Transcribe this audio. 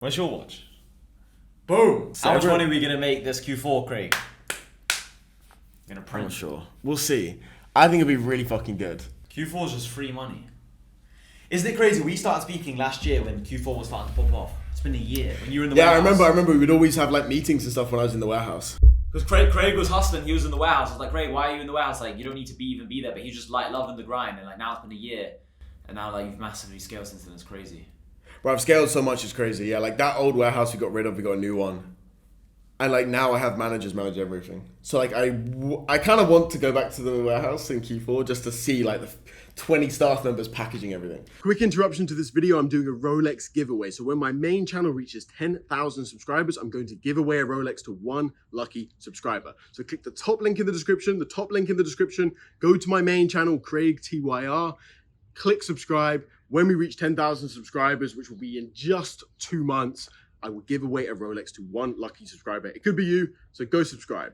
Where's your watch? Boom! How much money are we gonna make this Q4, Craig? Gonna print. I'm not sure. We'll see. I think it'll be really fucking good. Q4 is just free money. Isn't it crazy? We started speaking last year when Q4 was starting to pop off. It's been a year. When you were in the warehouse. I remember. We would always have like meetings and stuff when I was in the warehouse. Because Craig was hustling. He was in the warehouse. I was like, Craig, why are you in the warehouse? Like, you don't need to even be there. But he's just like loving the grind. And like now it's been a year, and now like you've massively scaled since then. It's crazy. Bro, I've scaled so much. It's crazy. Yeah, like that old warehouse we got rid of. We got a new one. And like now I have managers manage everything. So like I kind of want to go back to the warehouse in Q4 just to see like the 20 staff members packaging everything. Quick interruption to this video. I'm doing a Rolex giveaway. So when my main channel reaches 10,000 subscribers, I'm going to give away a Rolex to one lucky subscriber. So click the top link in the description, go to my main channel, craigtyr, click subscribe. When we reach 10,000 subscribers, which will be in just 2 months, I will give away a Rolex to one lucky subscriber. It could be you, so go subscribe.